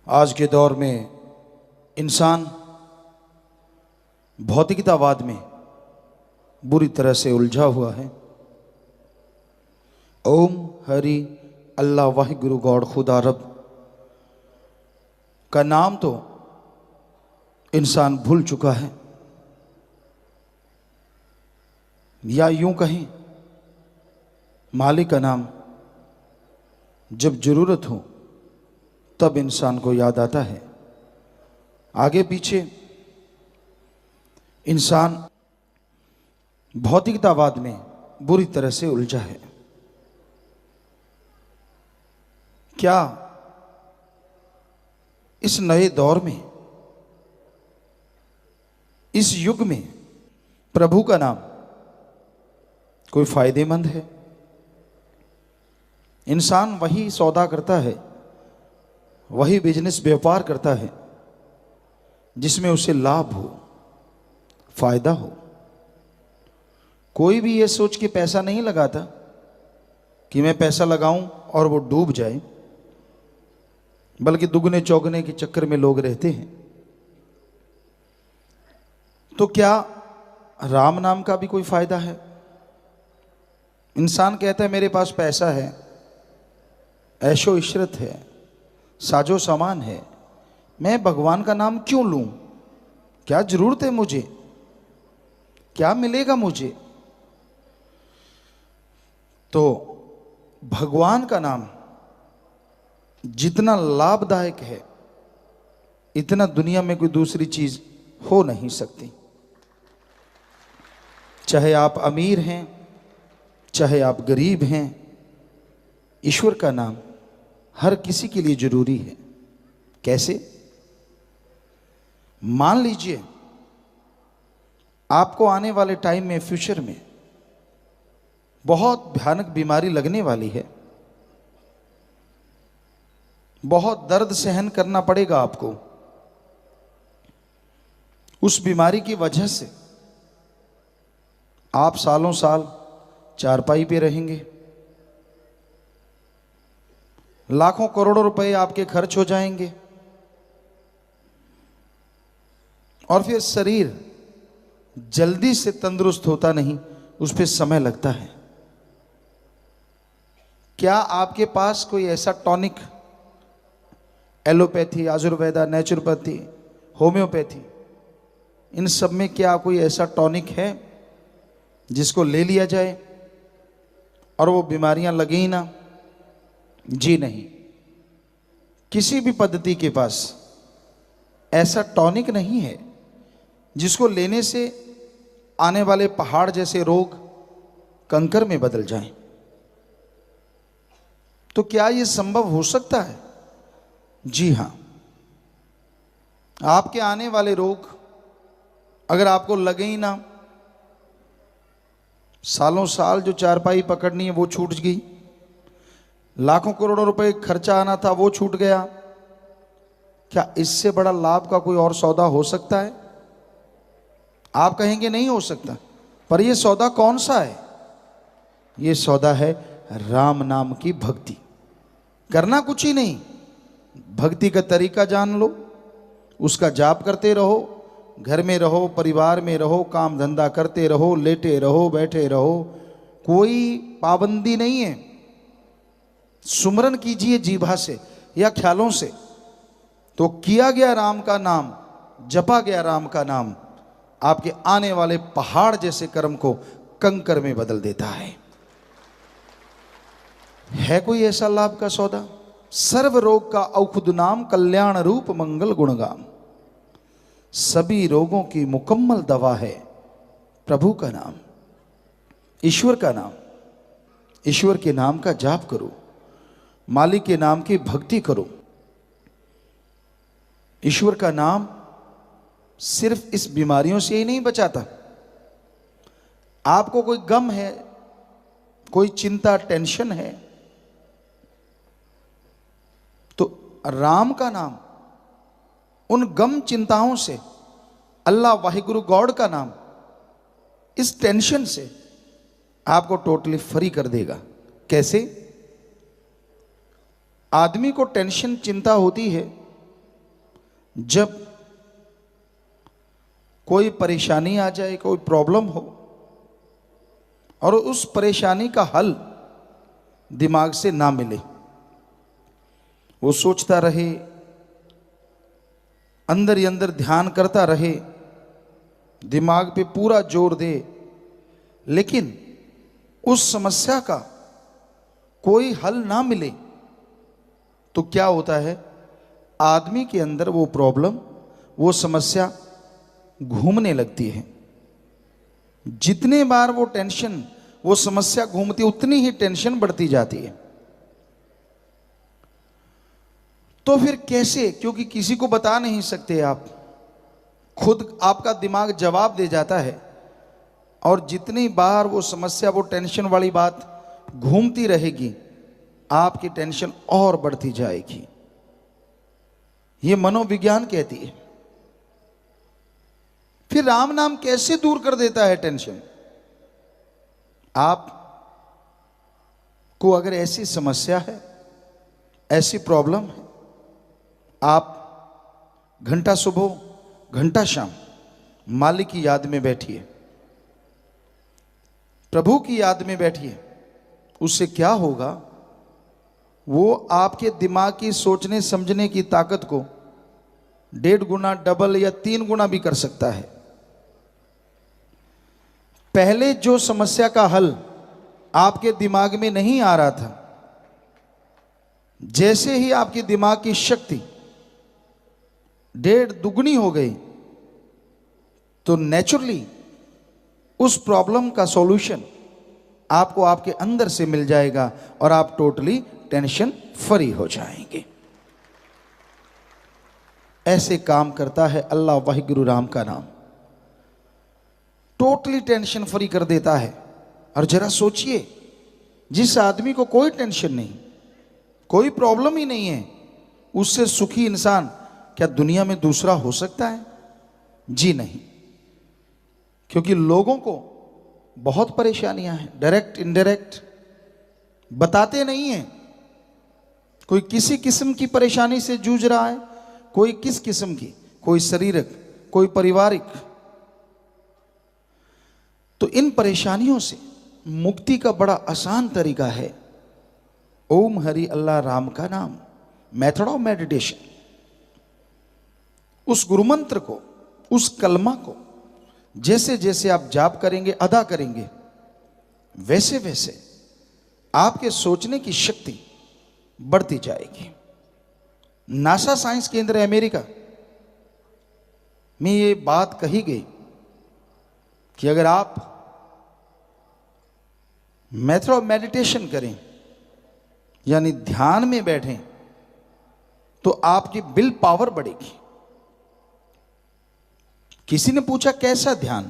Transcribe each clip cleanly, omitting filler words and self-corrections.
आज के दौर में इंसान भौतिकतावाद में बुरी तरह से उलझा हुआ है। ओम हरि अल्लाह वाहिगुरु गॉड खुदा रब का नाम तो इंसान भूल चुका है, या यूं कहें मालिक का नाम जब जरूरत हो तब इंसान को याद आता है। आगे पीछे इंसान भौतिकतावाद में बुरी तरह से उलझा है। क्या इस नए दौर में, इस युग में प्रभु का नाम कोई फायदेमंद है? इंसान वही सौदा करता है, वही बिजनेस व्यापार करता है जिसमें उसे लाभ हो, फायदा हो। कोई भी ये सोच के पैसा नहीं लगाता कि मैं पैसा लगाऊं और वो डूब जाए, बल्कि दुगने चौगने के चक्कर में लोग रहते हैं। तो क्या राम नाम का भी कोई फायदा है? इंसान कहता है मेरे पास पैसा है, ऐशो इशरत है, साजो सामान है, मैं भगवान का नाम क्यों लूं? क्या जरूरत है मुझे? क्या मिलेगा मुझे? तो भगवान का नाम जितना लाभदायक है, इतना दुनिया में कोई दूसरी चीज हो नहीं सकती। चाहे आप अमीर हैं, चाहे आप गरीब हैं, ईश्वर का नाम हर किसी के लिए जरूरी है। कैसे? मान लीजिए आपको आने वाले टाइम में, फ्यूचर में बहुत भयानक बीमारी लगने वाली है, बहुत दर्द सहन करना पड़ेगा आपको। उस बीमारी की वजह से आप सालों साल चारपाई पे रहेंगे, लाखों करोड़ों रुपए आपके खर्च हो जाएंगे, और फिर शरीर जल्दी से तंदुरुस्त होता नहीं, उस पर समय लगता है। क्या आपके पास कोई ऐसा tonic, allopathy, Ayurveda, naturopathy, homeopathy, इन सब में क्या कोई ऐसा टॉनिक है जिसको ले लिया जाए और वो बीमारियां लगे ही ना? जी नहीं, किसी भी पद्धति के पास ऐसा टॉनिक नहीं है जिसको लेने से आने वाले पहाड़ जैसे रोग कंकर में बदल जाएं। तो क्या यह संभव हो सकता है? जी हां, आपके आने वाले रोग अगर आपको लगे ही ना, सालों साल जो चारपाई पकड़नी है वो छूट गई, लाखों करोड़ों रुपए खर्चा आना था वो छूट गया, क्या इससे बड़ा लाभ का कोई और सौदा हो सकता है? आप कहेंगे नहीं हो सकता, पर यह सौदा कौन सा है? यह सौदा है राम नाम की भक्ति। करना कुछ ही नहीं, भक्ति का तरीका जान लो, उसका जाप करते रहो, घर में रहो, परिवार में रहो, काम धंधा करते रहो, लेटे रहो, बैठे रहो, कोई पाबंदी नहीं है। सुमरन कीजिए जीभा से या ख्यालों से, तो किया गया राम का नाम, जपा गया राम का नाम, आपके आने वाले पहाड़ जैसे कर्म को कंकर में बदल देता है कोई ऐसा लाभ का सौदा? सर्व रोग का औषध नाम, कल्याण रूप मंगल गुणगाम। सभी रोगों की मुकम्मल दवा है प्रभु का नाम, ईश्वर का नाम। ईश्वर के नाम का जाप करो, मालिक के नाम की भक्ति करो। ईश्वर का नाम सिर्फ इस बीमारियों से ही नहीं बचाता। आपको कोई गम है, कोई चिंता, टेंशन है, तो राम का नाम उन गम चिंताओं से, अल्लाह वाहिगुरु गॉड का नाम इस टेंशन से आपको टोटली फ्री कर देगा। कैसे? आदमी को टेंशन, चिंता होती है जब कोई परेशानी आ जाए, कोई प्रॉब्लम हो और उस परेशानी का हल दिमाग से ना मिले, वो सोचता रहे, अंदर ही अंदर ध्यान करता रहे, दिमाग पे पूरा जोर दे, लेकिन उस समस्या का कोई हल ना मिले, तो क्या होता है, आदमी के अंदर वो प्रॉब्लम, वो समस्या घूमने लगती है। जितने बार वो टेंशन, वो समस्या घूमती, उतनी ही टेंशन बढ़ती जाती है। तो फिर कैसे, क्योंकि किसी को बता नहीं सकते आप, खुद आपका दिमाग जवाब दे जाता है, और जितनी बार वो समस्या, वो टेंशन वाली बात घूमती रहेगी, आपकी टेंशन और बढ़ती जाएगी। ये मनोविज्ञान कहती है। फिर राम नाम कैसे दूर कर देता है टेंशन? आप को अगर ऐसी समस्या है, ऐसी प्रॉब्लम है, आप घंटा सुबह घंटा शाम मालिक की याद में बैठिए, प्रभु की याद में बैठिए। उससे क्या होगा, वो आपके दिमाग की सोचने समझने की ताकत को 1.5 गुना, डबल या 3 गुना भी कर सकता है। पहले जो समस्या का हल आपके दिमाग में नहीं आ रहा था, जैसे ही आपके दिमाग की शक्ति 1.5 दुगनी हो गई, तो नेचुरली उस प्रॉब्लम का सॉल्यूशन आपको आपके अंदर से मिल जाएगा और आप टोटली टेंशन फ्री हो जाएंगे। ऐसे काम करता है अल्लाह वाहिगुरु राम का नाम, टोटली टेंशन फ्री कर देता है। और जरा सोचिए, जिस आदमी को कोई टेंशन नहीं, कोई प्रॉब्लम ही नहीं है, उससे सुखी इंसान क्या दुनिया में दूसरा हो सकता है? जी नहीं। क्योंकि लोगों को बहुत परेशानियां हैं, डायरेक्ट इनडायरेक्ट, बताते नहीं हैं। कोई किसी किस्म की परेशानी से जूझ रहा है, कोई किस किस्म की, कोई शारीरिक, कोई पारिवारिक। तो इन परेशानियों से मुक्ति का बड़ा आसान तरीका है ओम हरि अल्लाह राम का नाम, मेथड ऑफ मेडिटेशन। उस गुरु मंत्र को, उस कलमा को जैसे जैसे आप जाप करेंगे, अदा करेंगे, वैसे वैसे आपके सोचने की शक्ति बढ़ती जाएगी। नासा साइंस केंद्र अमेरिका में ये बात कही गई कि अगर आप मेथड ऑफ मेडिटेशन करें, यानी ध्यान में बैठें, तो आपकी विल पावर बढ़ेगी। किसी ने पूछा कैसा ध्यान?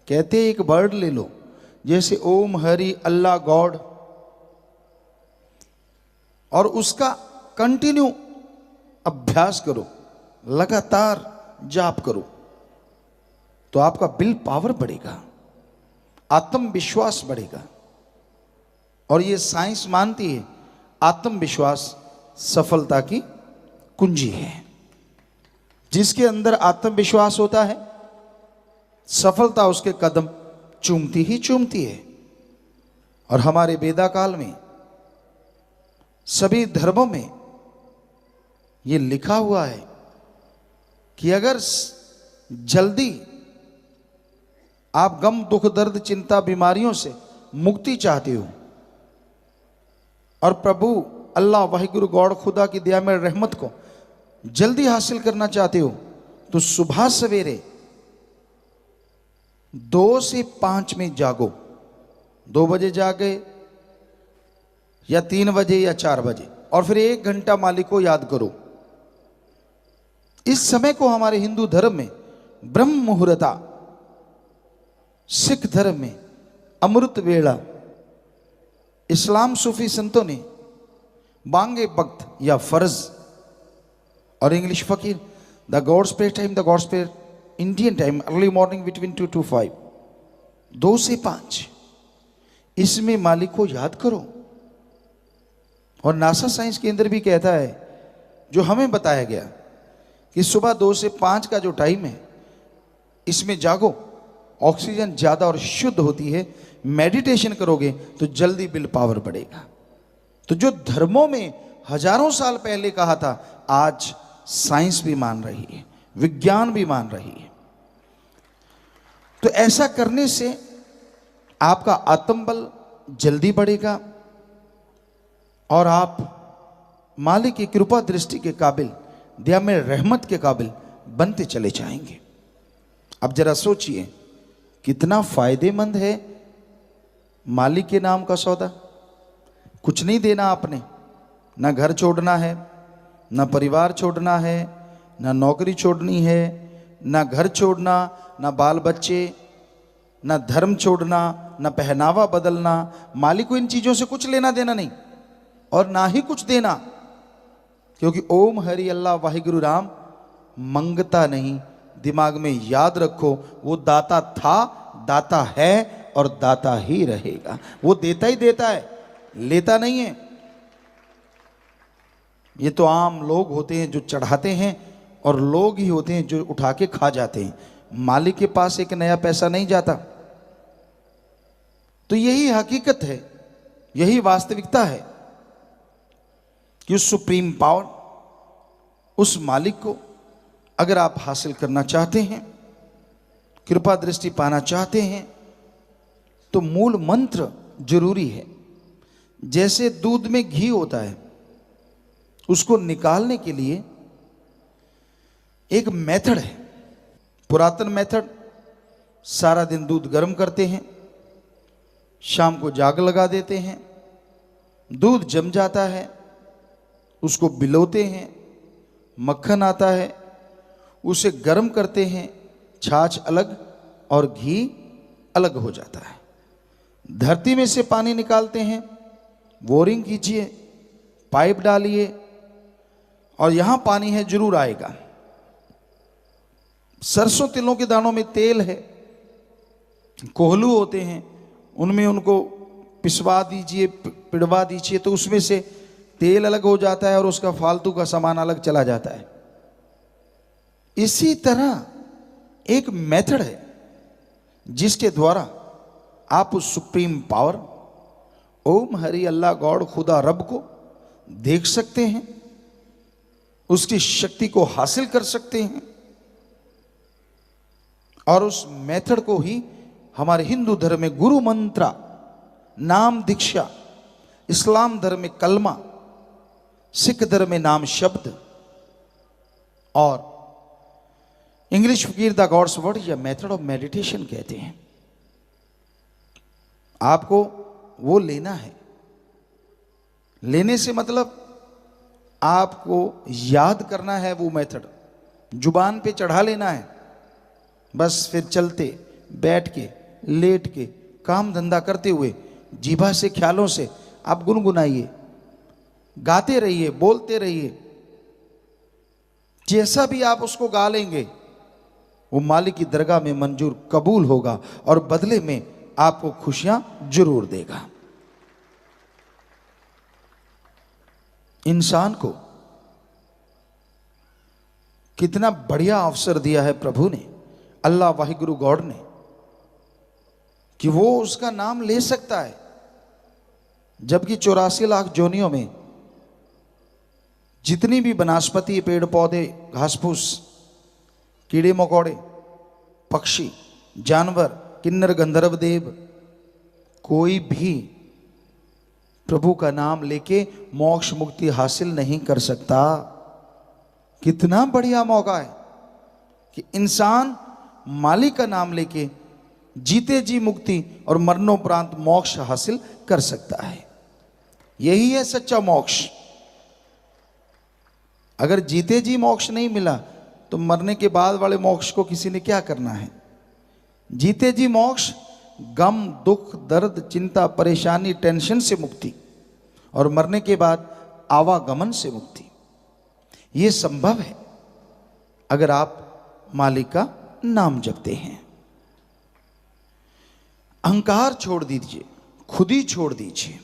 कहते एक वर्ड ले लो, जैसे ओम हरि अल्लाह गॉड, और उसका कंटिन्यू अभ्यास करो, लगातार जाप करो, तो आपका विल पावर बढ़ेगा, आत्मविश्वास बढ़ेगा। और ये साइंस मानती है आत्मविश्वास सफलता की कुंजी है। जिसके अंदर आत्मविश्वास होता है, सफलता उसके कदम चूमती ही चूमती है। और हमारे वेदा काल में, सभी धर्मों में ये लिखा हुआ है कि अगर जल्दी आप गम, दुख, दर्द, चिंता, बीमारियों से मुक्ति चाहते हो और प्रभु अल्लाह वाहिगुरु गॉड खुदा की दया में रहमत को जल्दी हासिल करना चाहते हो, तो सुबह सवेरे 2 से 5 में जागो। 2 बजे जागे या 3 बजे या 4 बजे, और फिर 1 घंटा मालिक को याद करो। इस समय को हमारे हिंदू धर्म में ब्रह्म मुहूर्ता, सिख धर्म में अमृत वेला, इस्लाम सूफी संतों ने बांगे वक्त या फर्ज, और इंग्लिश फकीर the gods prayer time, the gods prayer Indian time, early morning between 2 to 5, 2 से 5, इसमें मालिक को याद करो। और नासा साइंस केंद्र भी कहता है, जो हमें बताया गया कि सुबह 2 से 5 का जो टाइम है इसमें जागो, ऑक्सीजन ज़्यादा और शुद्ध होती है। मेडिटेशन करोगे तो जल्दी विल पावर बढ़ेगा। तो जो धर्मों में हजारों साल पहले कहा था, आज साइंस भी मान रही है, विज्ञान भी मान रही है। तो ऐसा करने से आपका आत्मबल जल्दी बढ़ेगा और आप मालिक की कृपा दृष्टि के काबिल, दया में रहमत के काबिल बनते चले जाएंगे। अब जरा सोचिए कितना फायदेमंद है मालिक के नाम का सौदा। कुछ नहीं देना आपने, ना घर छोड़ना है, ना परिवार छोड़ना है, ना नौकरी छोड़नी है, ना घर छोड़ना, ना बाल बच्चे, ना धर्म छोड़ना, ना पहनावा बदलना। मालिक को इन चीज़ों से कुछ लेना देना नहीं और ना ही कुछ देना, क्योंकि ओम हरि अल्लाह वाहिगुरु राम मंगता नहीं। दिमाग में याद रखो, वो दाता था, दाता है और दाता ही रहेगा। वो देता ही देता है, लेता नहीं है। ये तो आम लोग होते हैं जो चढ़ाते हैं और लोग ही होते हैं जो उठा के खा जाते हैं। मालिक के पास एक नया पैसा नहीं जाता। तो यही हकीकत है, यही वास्तविकता है कि उस सुप्रीम पावर, उस मालिक को अगर आप हासिल करना चाहते हैं, कृपा दृष्टि पाना चाहते हैं, तो मूल मंत्र जरूरी है। जैसे दूध में घी होता है, उसको निकालने के लिए एक मेथड है, पुरातन मेथड। सारा दिन दूध गर्म करते हैं, शाम को जाग लगा देते हैं, दूध जम जाता है, उसको बिलोते हैं, मक्खन आता है, उसे गर्म करते हैं, छाछ अलग और घी अलग हो जाता है। धरती में से पानी निकालते हैं, बोरिंग कीजिए, पाइप डालिए और यहां पानी है जरूर आएगा। सरसों तिलों के दानों में तेल है, कोहलू होते हैं, उनमें उनको पिसवा दीजिए, पिड़वा दीजिए, तो उसमें से तेल अलग हो जाता है और उसका फालतू का सामान अलग चला जाता है। इसी तरह एक मेथड है जिसके द्वारा आप उस सुप्रीम पावर ओम हरि अल्लाह गॉड खुदा रब को देख सकते हैं, उसकी शक्ति को हासिल कर सकते हैं। और उस मेथड को ही हमारे हिंदू धर्म में गुरु मंत्रा, नाम दीक्षा, इस्लाम धर्म में कलमा, सिख धर्म में नाम शब्द और इंग्लिश फकीर द गॉड्स वर्ड या मेथड ऑफ मेडिटेशन कहते हैं। आपको वो लेना है। लेने से मतलब आपको याद करना है वो मेथड, जुबान पे चढ़ा लेना है, बस फिर चलते, बैठ के, लेट के, काम धंधा करते हुए जीभा से, ख्यालों से आप गुनगुनाइए, गाते रहिए, बोलते रहिए। जैसा भी आप उसको गा लेंगे वो मालिक की दरगाह में मंजूर कबूल होगा और बदले में आपको खुशियां जरूर देगा। इंसान को कितना बढ़िया अवसर दिया है प्रभु ने, अल्लाह वाहिगुरु गॉड ने, कि वो उसका नाम ले सकता है। जबकि 84 लाख जोनियों में जितनी भी वनस्पति, पेड़ पौधे, घास फूस, कीड़े मकोड़े, पक्षी, जानवर, किन्नर गंधर्व देव, कोई भी प्रभु का नाम लेके मोक्ष मुक्ति हासिल नहीं कर सकता। कितना बढ़िया मौका है कि इंसान मालिक का नाम लेके जीते जी मुक्ति और मरणोपरांत मोक्ष हासिल कर सकता है। यही है सच्चा मोक्ष। अगर जीते जी मोक्ष नहीं मिला तो मरने के बाद वाले मोक्ष को किसी ने क्या करना है। जीते जी मोक्ष गम, दुख, दर्द, चिंता, परेशानी, टेंशन से मुक्ति और मरने के बाद आवागमन से मुक्ति, ये संभव है अगर आप मालिक का नाम जपते हैं। अहंकार छोड़ दीजिए, खुद ही छोड़ दीजिए।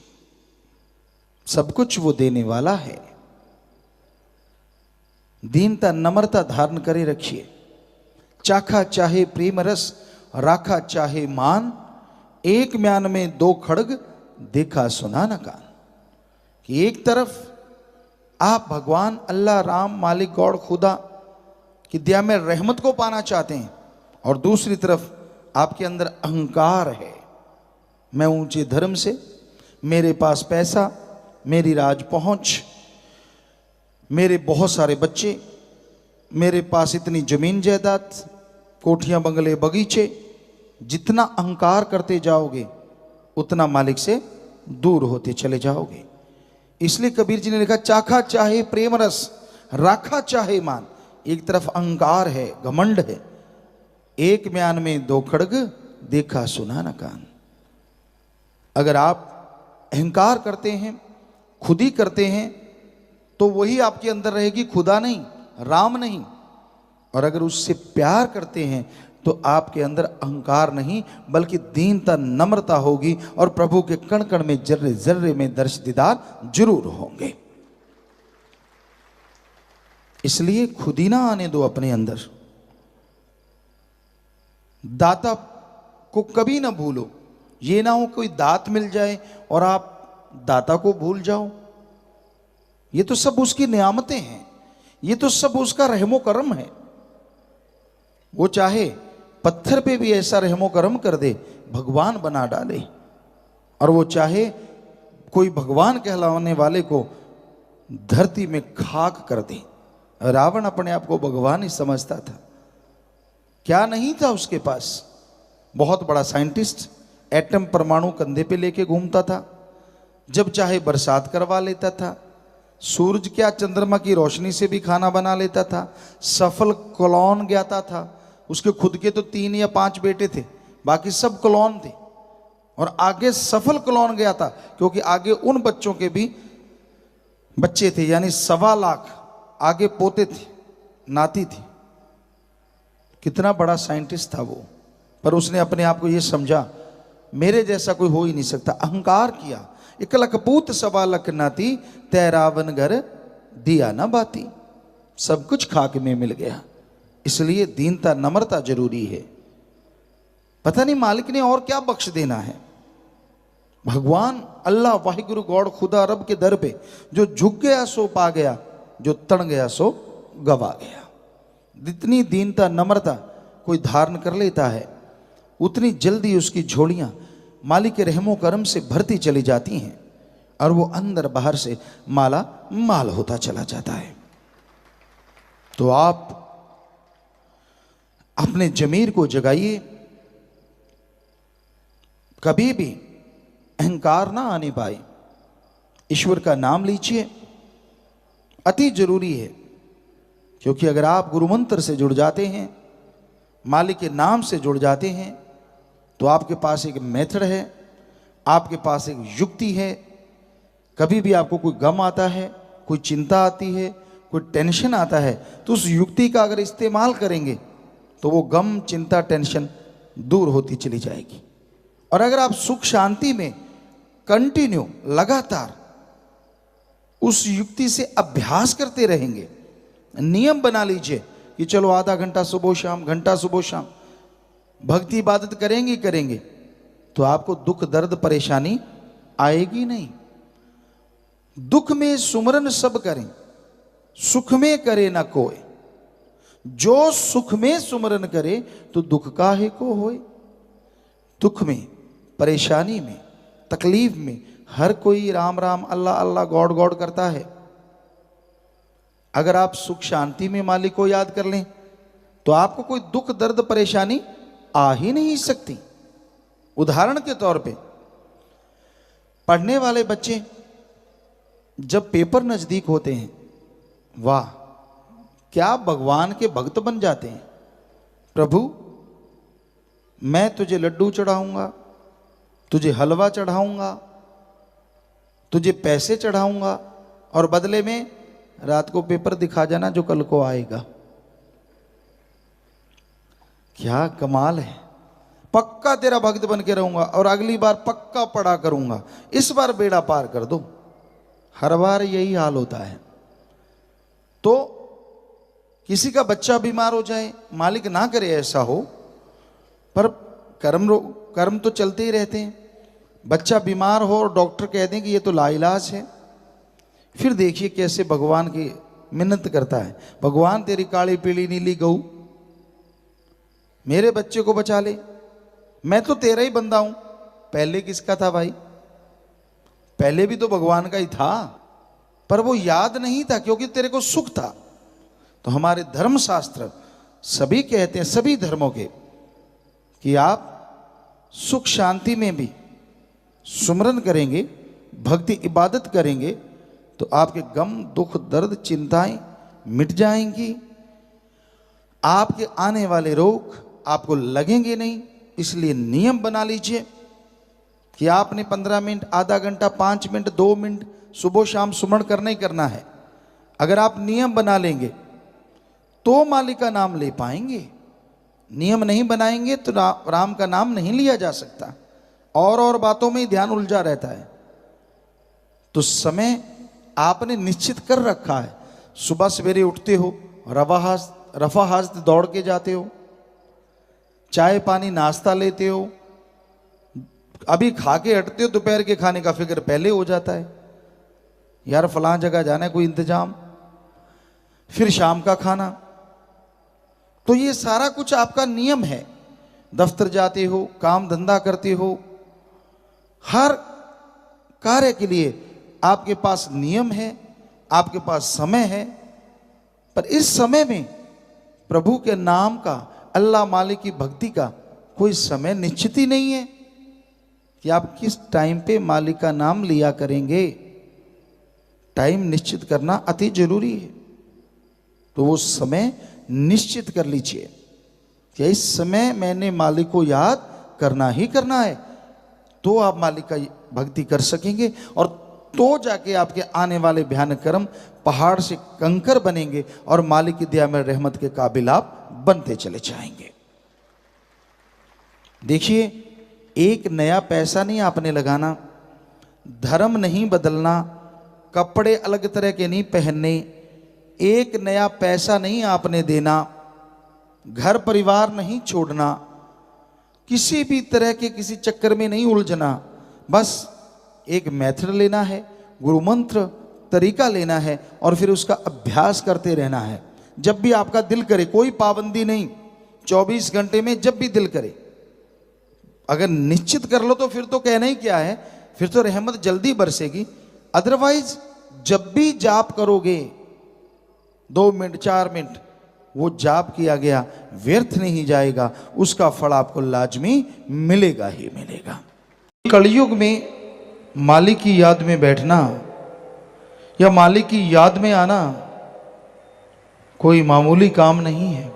सब कुछ वो देने वाला है। दीनता नम्रता धारण करे रखिए। चाखा चाहे प्रेम रस, राखा चाहे मान, एक म्यान में दो खड़ग, देखा सुना न कान। कि एक तरफ आप भगवान अल्लाह राम मालिक गॉड खुदा की दया में रहमत को पाना चाहते हैं, और दूसरी तरफ आपके अंदर अहंकार है। मैं ऊंचे धर्म से, मेरे पास पैसा, मेरी राज पहुंच, मेरे बहुत सारे बच्चे, मेरे पास इतनी जमीन जायदाद, कोठियां बंगले बगीचे। जितना अहंकार करते जाओगे उतना मालिक से दूर होते चले जाओगे। इसलिए कबीर जी ने लिखा, चाखा चाहे प्रेम रस, राखा चाहे मान। एक तरफ अहंकार है, घमंड है, एक म्यान में दो खड़ग, देखा सुना न कान। अगर आप अहंकार करते हैं, खुद ही करते हैं, तो वही आपके अंदर रहेगी, खुदा नहीं, राम नहीं। और अगर उससे प्यार करते हैं तो आपके अंदर अहंकार नहीं बल्कि दीनता नम्रता होगी, और प्रभु के कण कण में, जर्रे जर्रे में दर्श दीदार जरूर होंगे। इसलिए खुद ही ना आने दो अपने अंदर। दाता को कभी ना भूलो। ये ना हो कोई दात मिल जाए और आप दाता को भूल जाओ। ये तो सब उसकी नियामतें हैं, ये तो सब उसका रहमो करम है। वो चाहे पत्थर पे भी ऐसा रहमो करम कर दे, भगवान बना डाले, और वो चाहे कोई भगवान कहलाने वाले को धरती में खाक कर दे। रावण अपने आप को भगवान ही समझता था। क्या नहीं था उसके पास? बहुत बड़ा साइंटिस्ट, एटम परमाणु कंधे पे लेके घूमता था, जब चाहे बरसात करवा लेता था, सूरज क्या चंद्रमा की रोशनी से भी खाना बना लेता था, सफल क्लोन ज्ञाता था। उसके खुद के तो 3 या 5 बेटे थे, बाकी सब क्लोन थे, और आगे सफल क्लोन गया था, क्योंकि आगे उन बच्चों के भी बच्चे थे, यानी 1.25 लाख आगे पोते थे, नाती थी। कितना बड़ा साइंटिस्ट था वो, पर उसने अपने आप को ये समझा मेरे जैसा कोई हो ही नहीं सकता। अहंकार किया। 1 लख पूत 1.25 लाख नाती, तैरावन घर दिया ना बाती। सब कुछ खाक में मिल गया। इसलिए दीनता नम्रता जरूरी है। पता नहीं मालिक ने और क्या बख्श देना है। भगवान अल्लाह वाहिगुरु गॉड खुदा रब के दर पे जो झुक गया सो पा गया, जो तण गया सो गवा गया। जितनी दीनता नम्रता कोई धारण कर लेता है, उतनी जल्दी उसकी झोलियां मालिक के रहमो करम से भरती चली जाती हैं, और वो अंदर बाहर से माला माल होता चला जाता है। तो आप अपने जमीर को जगाइए, कभी भी अहंकार ना आने पाए। ईश्वर का नाम लीजिए, अति जरूरी है, क्योंकि अगर आप गुरु मंत्र से जुड़ जाते हैं, मालिक के नाम से जुड़ जाते हैं, तो आपके पास एक मेथड है, आपके पास एक युक्ति है। कभी भी आपको कोई गम आता है, कोई चिंता आती है, कोई टेंशन आता है, तो उस युक्ति का अगर इस्तेमाल करेंगे तो वो गम, चिंता, टेंशन दूर होती चली जाएगी। और अगर आप सुख शांति में कंटिन्यू लगातार उस युक्ति से अभ्यास करते रहेंगे, नियम बना लीजिए कि चलो आधा घंटा सुबह शाम, घंटा सुबह शाम भक्ति इबादत करेंगे, तो आपको दुख दर्द परेशानी आएगी नहीं। दुख में सुमरन सब करें, सुख में करे ना कोई। जो सुख में सुमरन करे तो दुख काहे को होए। दुख में, परेशानी में, तकलीफ में हर कोई राम राम, अल्लाह अल्लाह, गॉड गॉड करता है। अगर आप सुख शांति में मालिक को याद कर लें तो आपको कोई दुख दर्द परेशानी आ ही नहीं सकती। उदाहरण के तौर पे, पढ़ने वाले बच्चे जब पेपर नजदीक होते हैं, वाह क्या भगवान के भक्त बन जाते हैं। प्रभु मैं तुझे लड्डू चढ़ाऊंगा, तुझे हलवा चढ़ाऊंगा, तुझे पैसे चढ़ाऊंगा, और बदले में रात को पेपर दिखा जाना जो कल को आएगा। क्या कमाल है। पक्का तेरा भक्त बन के रहूंगा और अगली बार पक्का पढ़ा करूंगा, इस बार बेड़ा पार कर दो। हर बार यही हाल होता है। तो किसी का बच्चा बीमार हो जाए, मालिक ना करे ऐसा हो, पर कर्म तो चलते ही रहते हैं। बच्चा बीमार हो और डॉक्टर कह दें कि ये तो लाइलाज है, फिर देखिए कैसे भगवान की मिन्नत करता है, भगवान तेरी काली पीली नीली गऊ मेरे बच्चे को बचा ले, मैं तो तेरा ही बंदा हूं। पहले किसका था भाई? पहले भी तो भगवान का ही था, पर वो याद नहीं था क्योंकि तेरे को सुख था। तो हमारे धर्मशास्त्र सभी कहते हैं, सभी धर्मों के, कि आप सुख शांति में भी सुमरन करेंगे, भक्ति इबादत करेंगे तो आपके गम दुख दर्द चिंताएं मिट जाएंगी, आपके आने वाले रोग आपको लगेंगे नहीं। इसलिए नियम बना लीजिए कि आपने 15 मिनट, आधा घंटा, 5 मिनट, 2 मिनट सुबह शाम सुमरण करना ही करना है। अगर आप नियम बना लेंगे तो मालिक का नाम ले पाएंगे, नियम नहीं बनाएंगे तो राम का नाम नहीं लिया जा सकता, और बातों में ही ध्यान उलझा रहता है। तो समय आपने निश्चित कर रखा है, सुबह सवेरे उठते हो, रफा हाथ दौड़ के जाते हो, चाय पानी नाश्ता लेते हो, अभी खा के हटते हो, दोपहर के खाने का फिक्र पहले हो जाता है, यार फलां जगह जाना है, कोई इंतजाम, फिर शाम का खाना। तो ये सारा कुछ आपका नियम है। दफ्तर जाते हो, काम धंधा करते हो, हर कार्य के लिए आपके पास नियम है, आपके पास समय है, पर इस समय में प्रभु के नाम का, अल्लाह मालिक की भक्ति का कोई समय निश्चित ही नहीं है कि आप किस टाइम पे मालिक का नाम लिया करेंगे। टाइम निश्चित करना अति जरूरी है। तो वो समय निश्चित कर लीजिए कि इस समय मैंने मालिक को याद करना ही करना है, तो आप मालिक का भक्ति कर सकेंगे, और तो जाके आपके आने वाले भयानक कर्म पहाड़ से कंकर बनेंगे और मालिक की दया में रहमत के काबिल आप बनते चले जाएंगे। देखिए, एक नया पैसा नहीं आपने लगाना, धर्म नहीं बदलना, कपड़े अलग तरह के नहीं पहनने, एक नया पैसा नहीं आपने देना, घर परिवार नहीं छोड़ना, किसी भी तरह के किसी चक्कर में नहीं उलझना। बस एक मेथड लेना है, गुरु मंत्र तरीका लेना है, और फिर उसका अभ्यास करते रहना है। जब भी आपका दिल करे, कोई पाबंदी नहीं, 24 घंटे में जब भी दिल करे, अगर निश्चित कर लो तो फिर तो कहना ही क्या है, फिर तो रहमत जल्दी बरसेगी। अदरवाइज जब भी जाप करोगे 2 मिनट 4 मिनट, वो जाप किया गया व्यर्थ नहीं जाएगा, उसका फल आपको लाजमी मिलेगा ही मिलेगा। कलयुग में मालिक की याद में बैठना या मालिक की याद में आना कोई मामूली काम नहीं है।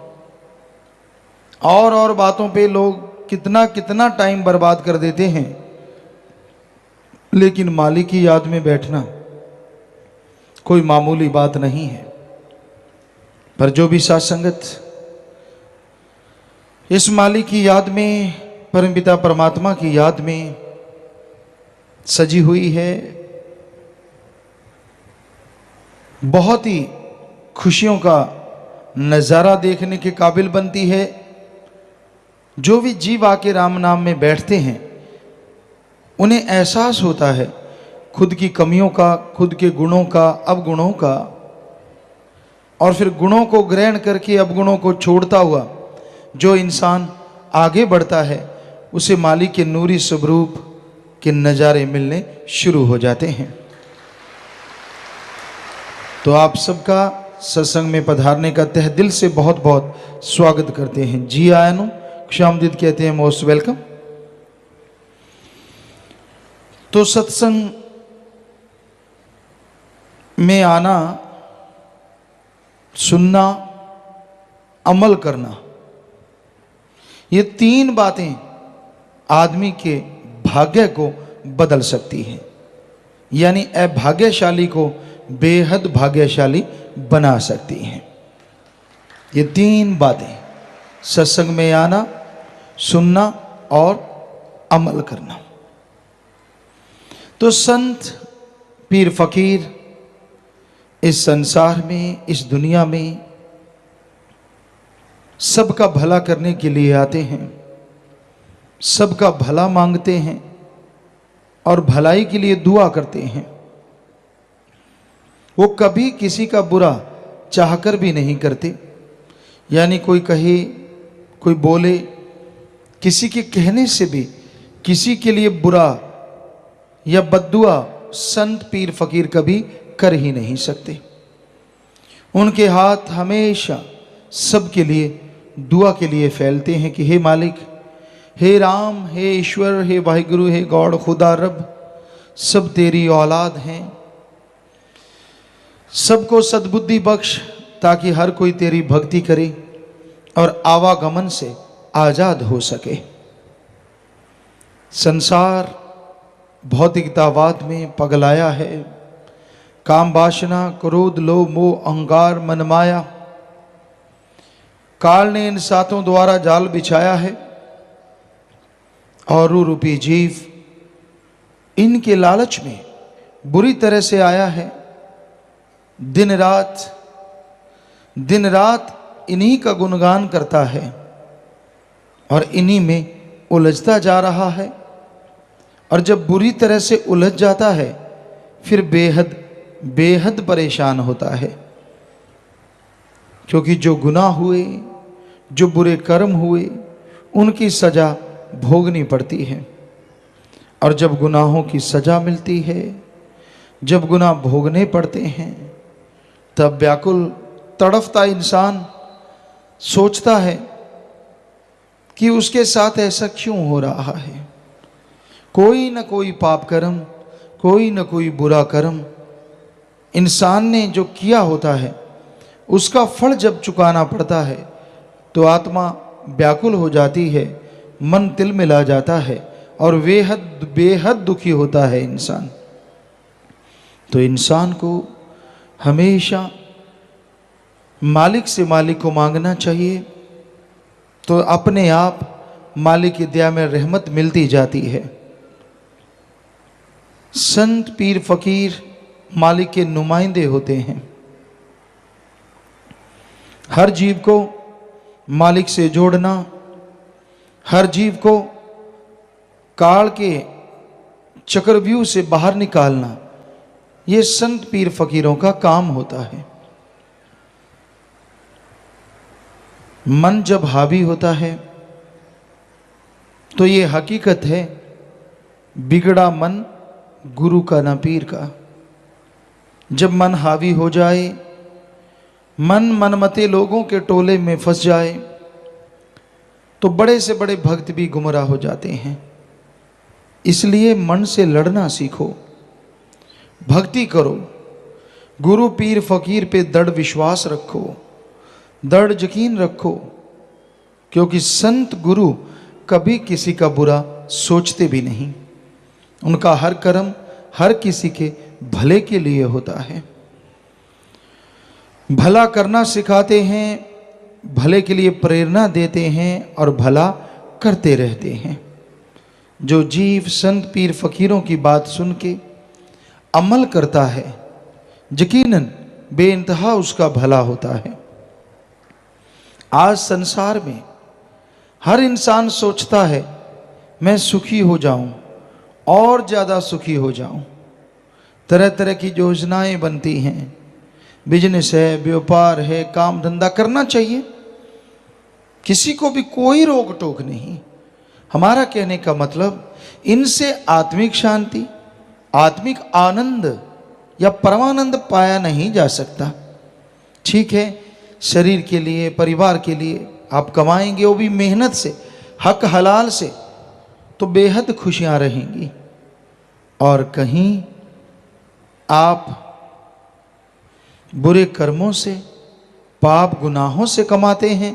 और बातों पे लोग कितना कितना टाइम बर्बाद कर देते हैं, लेकिन मालिक की याद में बैठना कोई मामूली बात नहीं है। पर जो भी साथ संगत इस मालिक की याद में, परमपिता परमात्मा की याद में सजी हुई है, बहुत ही खुशियों का नज़ारा देखने के काबिल बनती है। जो भी जीव आके राम नाम में बैठते हैं, उन्हें एहसास होता है खुद की कमियों का, खुद के गुणों का, अवगुणों का, और फिर गुणों को ग्रहण करके अवगुणों को छोड़ता हुआ जो इंसान आगे बढ़ता है, उसे मालिक के नूरी स्वरूप के नज़ारे मिलने शुरू हो जाते हैं। तो आप सबका सत्संग में पधारने का तहे दिल से बहुत बहुत स्वागत करते हैं। जी आयनु खुशामदीद कहते हैं, मोस्ट वेलकम। तो सत्संग में आना, सुनना, अमल करना, ये 3 बातें आदमी के भाग्य को बदल सकती हैं, यानी अभाग्यशाली को बेहद भाग्यशाली बना सकती हैं। ये 3 बातें, सत्संग में आना, सुनना और अमल करना। तो संत, पीर फकीर इस संसार में, इस दुनिया में सबका भला करने के लिए आते हैं, सबका भला मांगते हैं और भलाई के लिए दुआ करते हैं। वो कभी किसी का बुरा चाहकर भी नहीं करते। यानी कोई कहे, कोई बोले, किसी के कहने से भी किसी के लिए बुरा या बद्दुआ संत पीर फकीर कभी कर ही नहीं सकते। उनके हाथ हमेशा सबके लिए दुआ के लिए फैलते हैं कि हे मालिक, हे राम, हे ईश्वर, हे वाहिगुरु, हे गॉड, खुदा रब, सब तेरी औलाद हैं, सबको सद्बुद्धि बख्श ताकि हर कोई तेरी भक्ति करे और आवागमन से आजाद हो सके। संसार भौतिकतावाद में पगलाया है। काम वासना, क्रोध, लोभ, मोह, अहंकार, मनमाया, काल ने इन सातों द्वारा जाल बिछाया है और रूपी जीव इनके लालच में बुरी तरह से आया है। दिन रात इन्हीं का गुणगान करता है और इन्हीं में उलझता जा रहा है। और जब बुरी तरह से उलझ जाता है फिर बेहद परेशान होता है, क्योंकि जो गुनाह हुए, जो बुरे कर्म हुए, उनकी सजा भोगनी पड़ती है। और जब गुनाहों की सजा मिलती है, जब गुनाह भोगने पड़ते हैं, तब व्याकुल तड़फता इंसान सोचता है कि उसके साथ ऐसा क्यों हो रहा है। कोई न कोई पाप कर्म, कोई न कोई बुरा कर्म इंसान ने जो किया होता है, उसका फल जब चुकाना पड़ता है तो आत्मा व्याकुल हो जाती है, मन तिलमिला जाता है और बेहद दुखी होता है इंसान। तो इंसान को हमेशा मालिक से मालिक को मांगना चाहिए, तो अपने आप मालिक की दया में रहमत मिलती जाती है। संत पीर फकीर मालिक के नुमाइंदे होते हैं। हर जीव को मालिक से जोड़ना, हर जीव को काल के चक्रव्यूह से बाहर निकालना, ये संत पीर फकीरों का काम होता है। मन जब हावी होता है तो ये हकीकत है, बिगड़ा मन गुरु का न पीर का। जब मन हावी हो जाए, मनमते लोगों के टोले में फंस जाए, तो बड़े से बड़े भक्त भी गुमराह हो जाते हैं। इसलिए मन से लड़ना सीखो, भक्ति करो, गुरु पीर फकीर पे दृढ़ विश्वास रखो, दृढ़ यकीन रखो, क्योंकि संत गुरु कभी किसी का बुरा सोचते भी नहीं। उनका हर कर्म हर किसी के भले के लिए होता है। भला करना सिखाते हैं, भले के लिए प्रेरणा देते हैं और भला करते रहते हैं। जो जीव संत पीर फकीरों की बात सुन के अमल करता है, यकीनन बेइंतहा उसका भला होता है। आज संसार में हर इंसान सोचता है मैं सुखी हो जाऊं और ज़्यादा सुखी हो जाऊं। तरह तरह की योजनाएं बनती हैं, बिजनेस है, व्यापार है, काम धंधा करना चाहिए, किसी को भी कोई रोक टोक नहीं। हमारा कहने का मतलब, इनसे आत्मिक शांति, आत्मिक आनंद या परमानंद पाया नहीं जा सकता। ठीक है, शरीर के लिए, परिवार के लिए आप कमाएंगे, वो भी मेहनत से, हक हलाल से, तो बेहद खुशियां रहेंगी। और कहीं आप बुरे कर्मों से, पाप गुनाहों से कमाते हैं,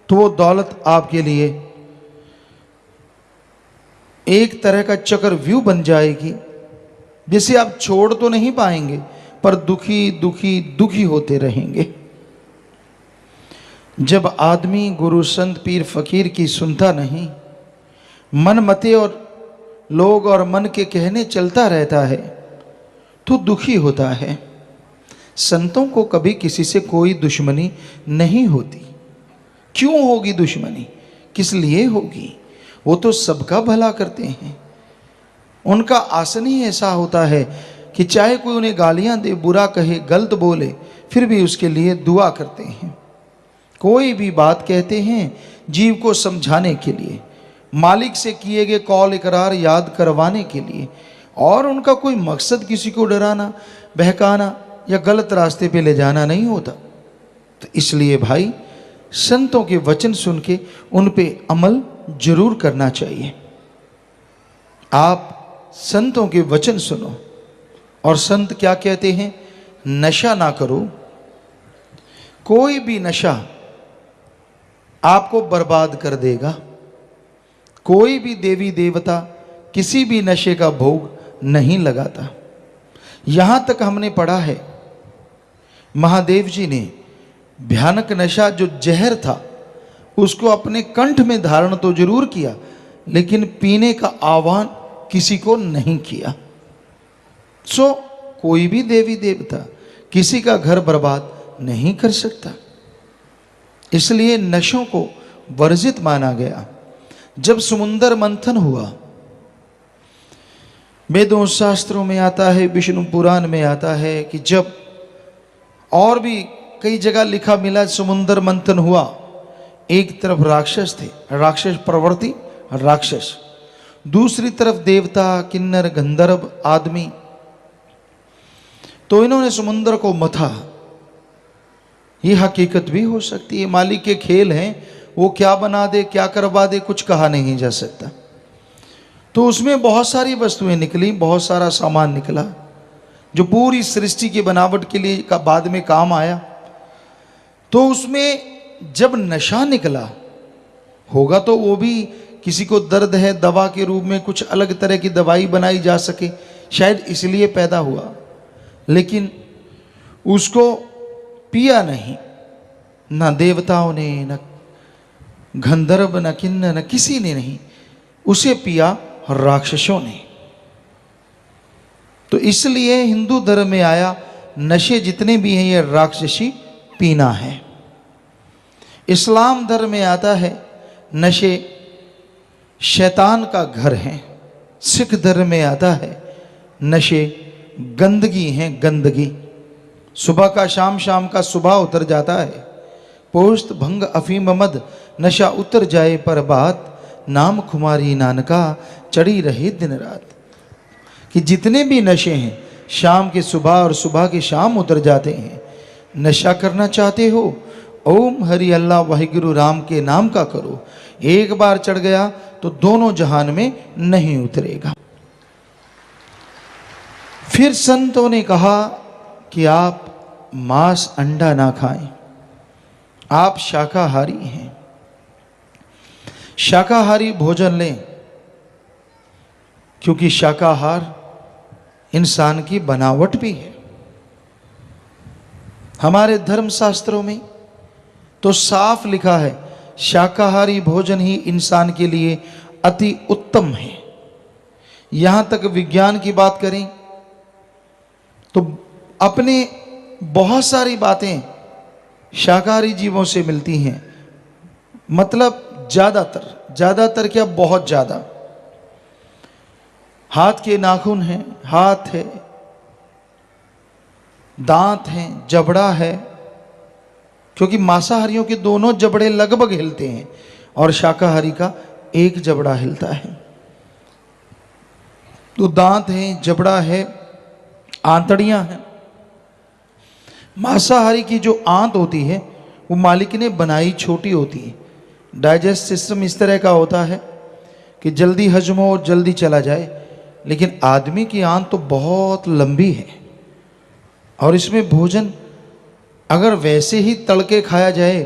तो वो दौलत आपके लिए एक तरह का चक्रव्यूह बन जाएगी, जिसे आप छोड़ तो नहीं पाएंगे, पर दुखी दुखी दुखी होते रहेंगे। जब आदमी गुरु संत पीर फकीर की सुनता नहीं, मन मते और लोग और मन के कहने चलता रहता है, तो दुखी होता है। संतों को कभी किसी से कोई दुश्मनी नहीं होती। क्यों होगी दुश्मनी, किस लिए होगी? वो तो सबका भला करते हैं। उनका आसन ही ऐसा होता है कि चाहे कोई उन्हें गालियां दे, बुरा कहे, गलत बोले, फिर भी उसके लिए दुआ करते हैं। कोई भी बात कहते हैं जीव को समझाने के लिए, मालिक से किए गए कौल इकरार याद करवाने के लिए, और उनका कोई मकसद किसी को डराना, बहकाना या गलत रास्ते पे ले जाना नहीं होता। तो इसलिए भाई, संतों के वचन सुन के उन पे अमल जरूर करना चाहिए। आप संतों के वचन सुनो, और संत क्या कहते हैं? नशा ना करो। कोई भी नशा आपको बर्बाद कर देगा। कोई भी देवी देवता किसी भी नशे का भोग नहीं लगाता। यहां तक हमने पढ़ा है, महादेव जी ने भयानक नशा जो जहर था उसको अपने कंठ में धारण तो जरूर किया, लेकिन पीने का आह्वान किसी को नहीं किया। सो कोई भी देवी देवता किसी का घर बर्बाद नहीं कर सकता। इसलिए नशों को वर्जित माना गया। जब समुद्र मंथन हुआ, वेदों शास्त्रों में आता है, विष्णु पुराण में आता है कि जब, और भी कई जगह लिखा मिला, समुद्र मंथन हुआ, एक तरफ राक्षस थे, राक्षस प्रवृत्ति राक्षस, दूसरी तरफ देवता, किन्नर, गंधर्व आदमी। तो इन्होंने समुद्र को मथा। ये हकीकत भी हो सकती है, मालिक के खेल हैं, वो क्या बना दे, क्या करवा दे, कुछ कहा नहीं जा सकता। तो उसमें बहुत सारी वस्तुएं निकली, बहुत सारा सामान निकला जो पूरी सृष्टि की बनावट के लिए का बाद में काम आया। तो उसमें जब नशा निकला होगा तो वो भी किसी को दर्द है, दवा के रूप में कुछ अलग तरह की दवाई बनाई जा सके, शायद इसलिए पैदा हुआ। लेकिन उसको पिया नहीं, ना देवताओं ने, न गंधर्व, न किन्नर, न किसी ने नहीं, उसे पिया राक्षसों ने। तो इसलिए हिंदू धर्म में आया, नशे जितने भी हैं ये राक्षसी पीना है। इस्लाम धर्म में आता है, नशे शैतान का घर है। सिख धर्म में आता है, नशे गंदगी हैं, गंदगी। सुबह का शाम, शाम का सुबह उतर जाता है। पोस्त भंग अफीम मद, नशा उतर जाए पर बात, नाम खुमारी नानका, चढ़ी रहे दिन रात। कि जितने भी नशे हैं, शाम के सुबह और सुबह के शाम उतर जाते हैं। नशा करना चाहते हो, ओम हरि अल्लाह वाहिगुरु राम के नाम का करो। एक बार चढ़ गया तो दोनों जहान में नहीं उतरेगा। फिर संतों ने कहा कि आप मांस अंडा ना खाएं, आप शाकाहारी हैं, शाकाहारी भोजन लें, क्योंकि शाकाहार इंसान की बनावट भी है। हमारे धर्म शास्त्रों में तो साफ लिखा है, शाकाहारी भोजन ही इंसान के लिए अति उत्तम है। यहां तक विज्ञान की बात करें तो अपने बहुत सारी बातें शाकाहारी जीवों से मिलती हैं। मतलब ज़्यादातर क्या, बहुत ज़्यादा। हाथ के नाखून हैं, हाथ है, दांत हैं, जबड़ा है, क्योंकि मांसाहारियों के दोनों जबड़े लगभग हिलते हैं और शाकाहारी का एक जबड़ा हिलता है। तो दांत हैं, जबड़ा है, आंतड़ियां हैं। मांसाहारी की जो आंत होती है वो मालिक ने बनाई छोटी होती है। डाइजेस्ट सिस्टम इस तरह का होता है कि जल्दी हजम हो और जल्दी चला जाए, लेकिन आदमी की आंत तो बहुत लंबी है और इसमें भोजन अगर वैसे ही तड़के खाया जाए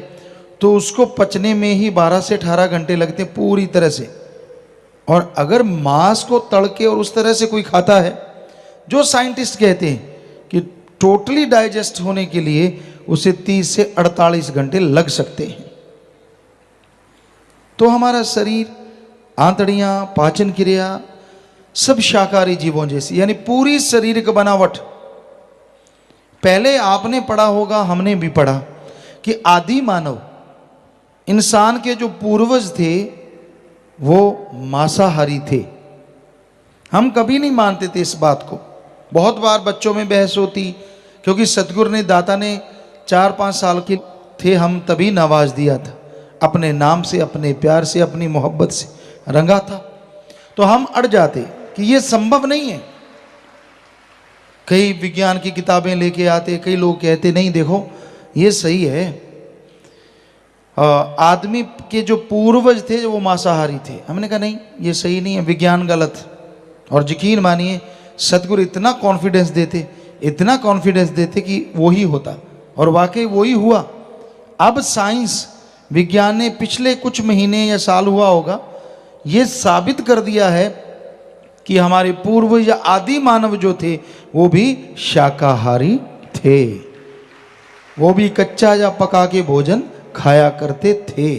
तो उसको पचने में ही 12 से 18 घंटे लगते हैं पूरी तरह से। और अगर मांस को तड़के और उस तरह से कोई खाता है, जो साइंटिस्ट कहते हैं कि टोटली डाइजेस्ट होने के लिए उसे 30 से 48 घंटे लग सकते हैं। तो हमारा शरीर, आंतड़ियां, पाचन क्रिया सब शाकाहारी जीवों जैसी, यानी पूरी शारीरिक बनावट। पहले आपने पढ़ा होगा, हमने भी पढ़ा कि आदि मानव इंसान के जो पूर्वज थे वो मांसाहारी थे। हम कभी नहीं मानते थे इस बात को। बहुत बार बच्चों में बहस होती, क्योंकि सतगुरु ने, दाता ने 4-5 साल के थे हम तभी नवाज दिया था, अपने नाम से, अपने प्यार से, अपनी मोहब्बत से रंगा था। तो हम अड़ जाते कि ये संभव नहीं है। कई विज्ञान की किताबें लेके आते, कई लोग कहते नहीं देखो ये सही है, आदमी के जो पूर्वज थे वो मांसाहारी थे। हमने कहा नहीं, ये सही नहीं है, विज्ञान गलत। और यकीन मानिए सतगुरु इतना कॉन्फिडेंस देते, इतना कॉन्फिडेंस देते कि वो ही होता, और वाकई वो ही हुआ। अब साइंस, विज्ञान ने पिछले कुछ महीने या साल हुआ होगा, ये साबित कर दिया है कि हमारे पूर्वज या आदि मानव जो थे वो भी शाकाहारी थे, वो भी कच्चा या पका के भोजन खाया करते थे।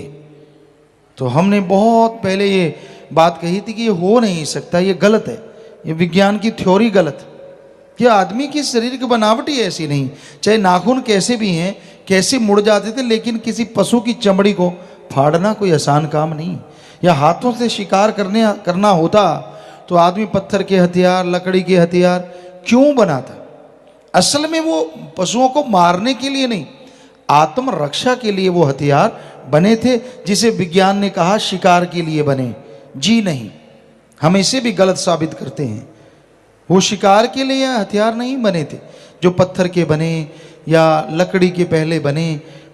तो हमने बहुत पहले ये बात कही थी कि ये हो नहीं सकता, ये गलत है, ये विज्ञान की थ्योरी गलत है। कि आदमी की शरीर की बनावट ही ऐसी नहीं, चाहे नाखून कैसे भी हैं, कैसे मुड़ जाते थे, लेकिन किसी पशु की चमड़ी को फाड़ना कोई आसान काम नहीं। या हाथों से शिकार करना होता तो आदमी पत्थर के हथियार, लकड़ी के हथियार क्यों बनाता? असल में वो पशुओं को मारने के लिए नहीं, आत्मरक्षा के लिए वो हथियार बने थे, जिसे विज्ञान ने कहा शिकार के लिए बने। जी नहीं, हम इसे भी गलत साबित करते हैं। वो शिकार के लिए हथियार नहीं बने थे, जो पत्थर के बने या लकड़ी के पहले बने,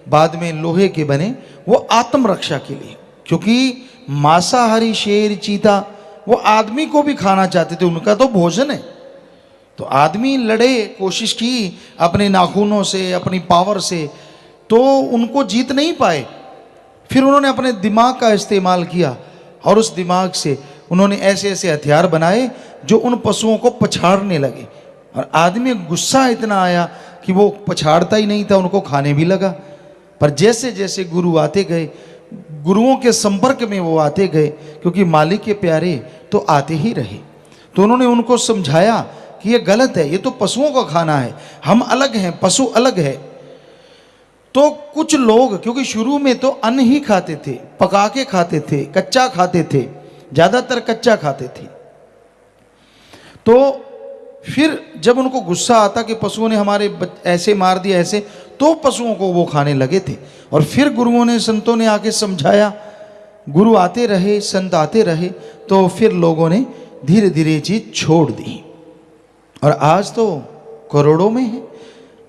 बाद में लोहे के बने, वो आत्मरक्षा के लिए। क्योंकि मांसाहारी शेर, चीता वो आदमी को भी खाना चाहते थे, उनका तो भोजन है। तो आदमी लड़े, कोशिश की अपने नाखूनों से, अपनी पावर से, तो उनको जीत नहीं पाए। फिर उन्होंने अपने दिमाग का इस्तेमाल किया, और उस दिमाग से उन्होंने ऐसे ऐसे हथियार बनाए जो उन पशुओं को पछाड़ने लगे। और आदमी गुस्सा इतना आया कि वो पछाड़ता ही नहीं था, उनको खाने भी लगा। पर जैसे जैसे गुरु आते गए, गुरुओं के संपर्क में वो आते गए, क्योंकि मालिक के प्यारे तो आते ही रहे, तो उन्होंने उनको समझाया कि ये गलत है, ये तो पशुओं का खाना है, हम अलग हैं, पशु अलग है। तो कुछ लोग, क्योंकि शुरू में तो अन्न ही खाते थे, पका के खाते थे, कच्चा खाते थे, ज़्यादातर कच्चा खाते थे। तो फिर जब उनको गुस्सा आता कि पशुओं ने हमारे ऐसे मार दिया, ऐसे, तो पशुओं को वो खाने लगे थे। और फिर गुरुओं ने, संतों ने आके समझाया, गुरु आते रहे, संत आते रहे, तो फिर लोगों ने धीरे धीरे चीज छोड़ दी। और आज तो करोड़ों में है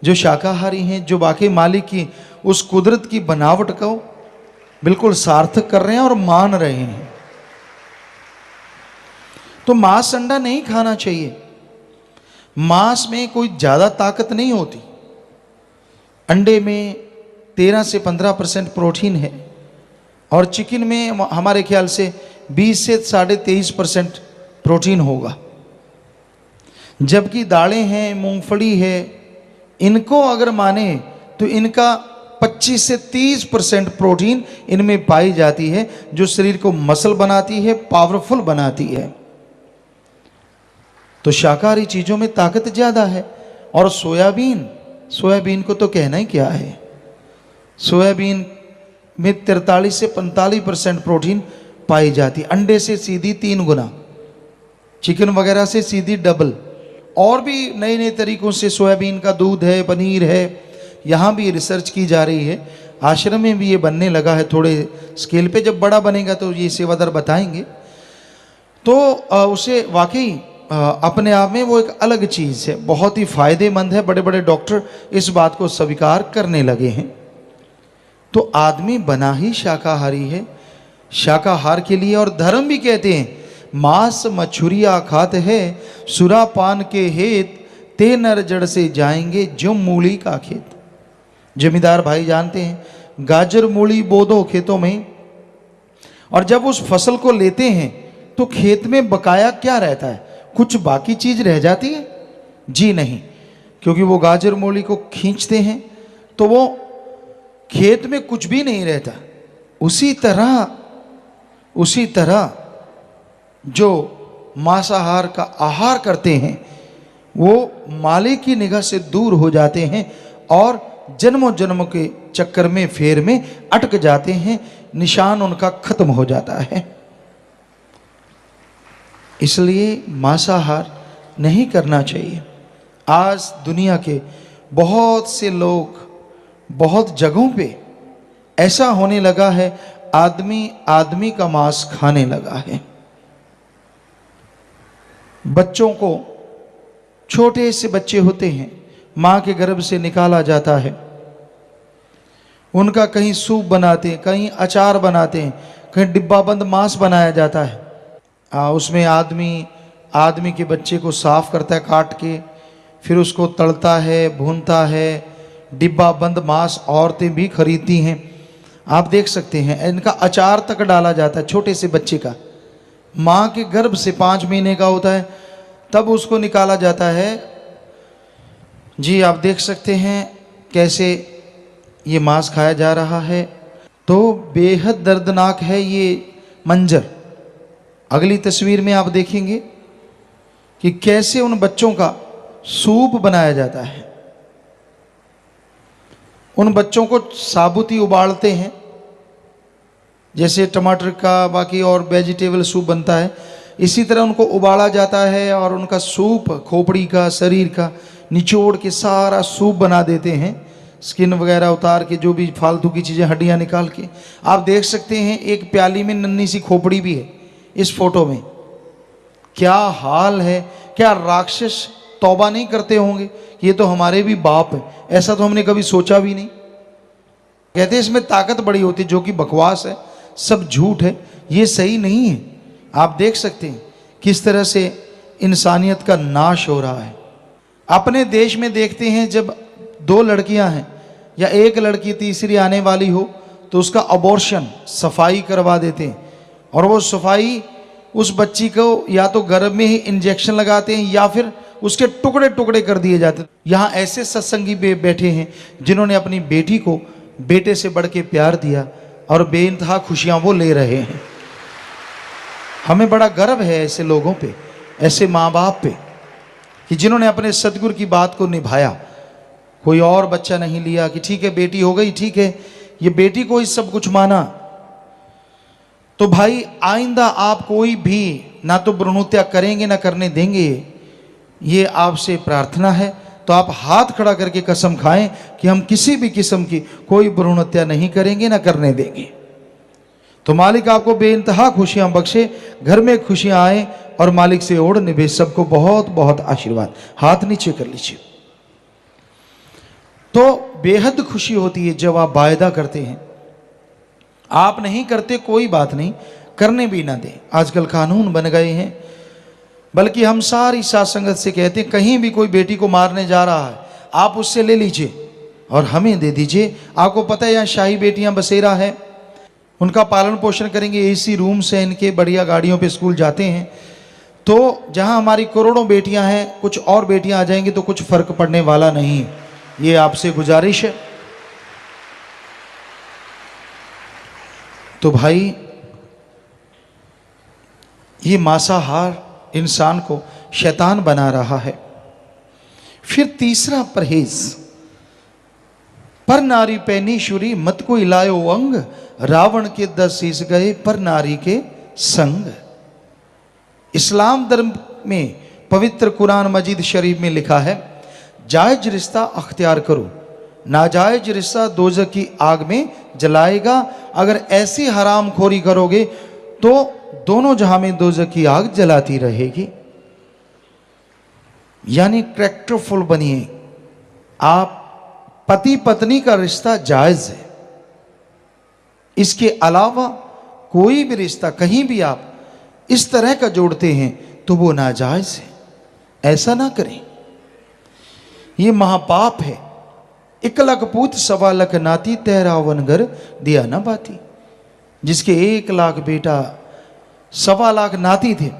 जो शाकाहारी हैं, जो बाकी मालिक की उस कुदरत की बनावट को बिल्कुल सार्थक कर रहे हैं और मान रहे हैं। तो मांस अंडा नहीं खाना चाहिए। मांस में कोई ज़्यादा ताकत नहीं होती। अंडे में 13 से 15% प्रोटीन है, और चिकन में हमारे ख्याल से 20 से 23.5% प्रोटीन होगा। जबकि दालें हैं, मूंगफली है, इनको अगर माने तो इनका 25 से 30% प्रोटीन इनमें पाई जाती है, जो शरीर को मसल बनाती है, पावरफुल बनाती है। तो शाकाहारी चीज़ों में ताकत ज़्यादा है। और सोयाबीन को तो कहना ही क्या है। सोयाबीन में 43 से 45% प्रोटीन पाई जाती है, अंडे से सीधी 3 गुना, चिकन वगैरह से सीधी डबल। और भी नए नए तरीक़ों से सोयाबीन का दूध है, पनीर है, यहाँ भी रिसर्च की जा रही है। आश्रम में भी ये बनने लगा है, थोड़े स्केल पे। जब बड़ा बनेगा तो ये सेवादार बताएंगे। तो उसे वाकई अपने आप में वो एक अलग चीज़ है, बहुत ही फायदेमंद है। बड़े बड़े डॉक्टर इस बात को स्वीकार करने लगे हैं। तो आदमी बना ही शाकाहारी है, शाकाहार के लिए। और धर्म भी कहते हैं, मांस मछुरिया खात है, सुरापान के हेत, ते नर जड़ से जाएंगे जो मूली का खेत। जमींदार भाई जानते हैं, गाजर मूली बो दो खेतों में, और जब उस फसल को लेते हैं तो खेत में बकाया क्या रहता है? कुछ बाकी चीज रह जाती है? जी नहीं, क्योंकि वो गाजर मूली को खींचते हैं तो वो खेत में कुछ भी नहीं रहता। उसी तरह जो मांसाहार का आहार करते हैं वो मालिक की निगाह से दूर हो जाते हैं और जन्मों जन्म के चक्कर में फेर में अटक जाते हैं, निशान उनका खत्म हो जाता है। इसलिए मांसाहार नहीं करना चाहिए। आज दुनिया के बहुत से लोग, बहुत जगहों पे ऐसा होने लगा है, आदमी आदमी का मांस खाने लगा है। बच्चों को, छोटे से बच्चे होते हैं, माँ के गर्भ से निकाला जाता है, उनका कहीं सूप बनाते हैं, कहीं अचार बनाते हैं, कहीं डिब्बाबंद मांस बनाया जाता है। उसमें आदमी के बच्चे को साफ करता है काट के, फिर उसको तलता है, भूनता है। डिब्बा बंद मांस औरतें भी खरीदती हैं, आप देख सकते हैं। इनका अचार तक डाला जाता है छोटे से बच्चे का, माँ के गर्भ से 5 महीने का होता है तब उसको निकाला जाता है। जी आप देख सकते हैं कैसे ये मांस खाया जा रहा है। तो बेहद दर्दनाक है ये मंजर। अगली तस्वीर में आप देखेंगे कि कैसे उन बच्चों का सूप बनाया जाता है। उन बच्चों को साबुत ही उबालते हैं, जैसे टमाटर का बाकी और वेजिटेबल सूप बनता है, इसी तरह उनको उबाला जाता है और उनका सूप, खोपड़ी का, शरीर का निचोड़ के सारा सूप बना देते हैं, स्किन वगैरह उतार के, जो भी फालतू की चीज़ें, हड्डियाँ निकाल के। आप देख सकते हैं एक प्याली में नन्ही सी खोपड़ी भी है इस फोटो में। क्या हाल है, क्या राक्षस तौबा नहीं करते होंगे, ये तो हमारे भी बाप है, ऐसा तो हमने कभी सोचा भी नहीं। कहते हैं इसमें ताकत बड़ी होती है, जो कि बकवास है, सब झूठ है, ये सही नहीं है। आप देख सकते हैं किस तरह से इंसानियत का नाश हो रहा है। अपने देश में देखते हैं जब 2 लड़कियां हैं या एक लड़की तीसरी आने वाली हो तो उसका अबॉर्शन, सफाई करवा देते हैं, और वो सफाई उस बच्ची को या तो गर्भ में ही इंजेक्शन लगाते हैं या फिर उसके टुकड़े टुकड़े कर दिए जाते हैं। यहाँ ऐसे सत्संगी बैठे हैं जिन्होंने अपनी बेटी को बेटे से बढ़ के प्यार दिया और बेइंतहा खुशियाँ वो ले रहे हैं। हमें बड़ा गर्व है ऐसे लोगों पे, ऐसे माँ बाप पे, कि जिन्होंने अपने सतगुरु की बात को निभाया। कोई और बच्चा नहीं लिया कि ठीक है बेटी हो गई, ठीक है, ये बेटी को ही सब कुछ माना। तो भाई आइंदा आप कोई भी ना तो भ्रूण हत्या करेंगे ना करने देंगे, ये आपसे प्रार्थना है। तो आप हाथ खड़ा करके कसम खाएं कि हम किसी भी किस्म की कोई भ्रूण हत्या नहीं करेंगे ना करने देंगे। तो मालिक आपको बेइंतहा खुशियां बख्शे, घर में खुशियां आए और मालिक से ओढ़ निभे। सबको बहुत बहुत आशीर्वाद। हाथ नीचे कर लीजिए। तो बेहद खुशी होती है जब आप वायदा करते हैं। आप नहीं करते कोई बात नहीं, करने भी ना दें, आजकल कानून बन गए हैं। बल्कि हम सारी साथ संगत से कहते हैं, कहीं भी कोई बेटी को मारने जा रहा है आप उससे ले लीजिए और हमें दे दीजिए। आपको पता है यहाँ शाही बेटियां बसेरा है, उनका पालन पोषण करेंगे, एसी रूम से इनके बढ़िया गाड़ियों पे स्कूल जाते हैं। तो जहाँ हमारी करोड़ों बेटियां हैं, कुछ और बेटियां आ जाएंगी तो कुछ फर्क पड़ने वाला नहीं। ये आपसे गुजारिश है। तो भाई ये मांसाहार इंसान को शैतान बना रहा है। फिर तीसरा परहेज, पर नारी पैनीशुरी मत को इलायो अंग, रावण के 10 शीश गए पर नारी के संग। इस्लाम धर्म में पवित्र कुरान मजीद शरीफ में लिखा है, जायज रिश्ता अख्तियार करो, नाजायज रिश्ता दोजख की आग में जलाएगा। अगर ऐसी हराम खोरी करोगे तो दोनों जहां में दोजख की आग जलाती रहेगी। यानी कैरेक्टरफुल बनिए। आप पति पत्नी का रिश्ता जायज है, इसके अलावा कोई भी रिश्ता कहीं भी आप इस तरह का जोड़ते हैं तो वो नाजायज है। ऐसा ना करें, ये महापाप है। 1 लाख पूत 1.25 लाख नाती, 13 घर दिया ना बाती। जिसके 1 लाख बेटा 1.25 लाख नाती थे,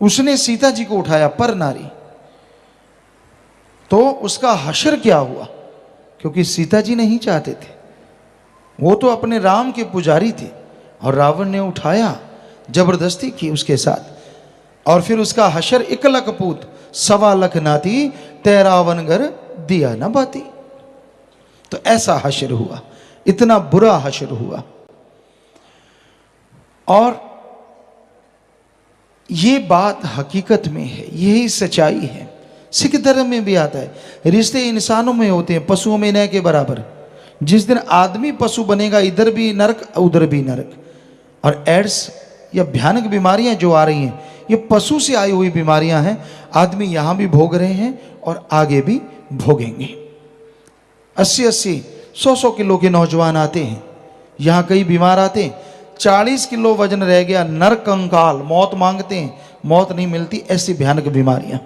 उसने सीता जी को उठाया पर नारी, तो उसका हश्र क्या हुआ? क्योंकि सीता जी नहीं चाहते थे, वो तो अपने राम के पुजारी थे और रावण ने उठाया, जबरदस्ती की उसके साथ। और फिर उसका हश्र 1 लाख पूत 1.25 लाख नाती, 13 घर दिया ना बाती। तो ऐसा हश्र हुआ, इतना बुरा हश्र हुआ। और ये बात हकीकत में है, यही सच्चाई है। सिख धर्म में भी आता है, रिश्ते इंसानों में होते हैं, पशुओं में न के बराबर। जिस दिन आदमी पशु बनेगा, इधर भी नरक उधर भी नरक। और एड्स या भयानक बीमारियां जो आ रही हैं, ये पशु से आई हुई बीमारियां हैं। आदमी यहां भी भोग रहे हैं और आगे भी भोगेंगे। 80-80, 100-100 किलो के नौजवान आते हैं, यहां कई बीमार आते हैं, 40 किलो वजन रह गया, नरक कंकाल, मौत मांगते हैं, मौत नहीं मिलती, ऐसी भयानक बीमारियां।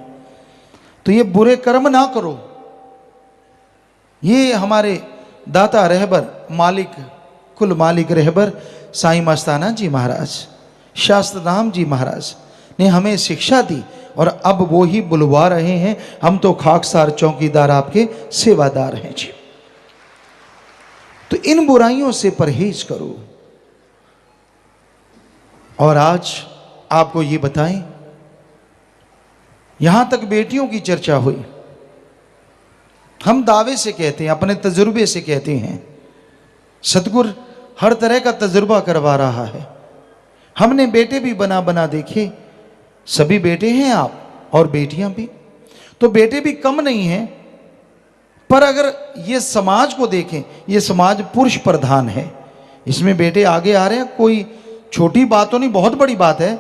तो ये बुरे कर्म ना करो। ये हमारे दाता रहबर मालिक, कुल मालिक रहबर साईं मस्ताना जी महाराज, शास्त्र राम जी महाराज ने हमें शिक्षा दी, और अब वो ही बुलवा रहे हैं। हम तो खाकसार चौकीदार आपके सेवादार हैं जी। तो इन बुराइयों से परहेज करो। और आज आपको ये बताएं, यहां तक बेटियों की चर्चा हुई। हम दावे से कहते हैं, अपने तजुर्बे से कहते हैं, सतगुरु हर तरह का तजुर्बा करवा रहा है। हमने बेटे भी बना बना देखे, सभी बेटे हैं आप और बेटियां भी, तो बेटे भी कम नहीं हैं। पर अगर ये समाज को देखें, ये समाज पुरुष प्रधान है, इसमें बेटे आगे आ रहे हैं। कोई छोटी बात तो नहीं, बहुत बड़ी बात है।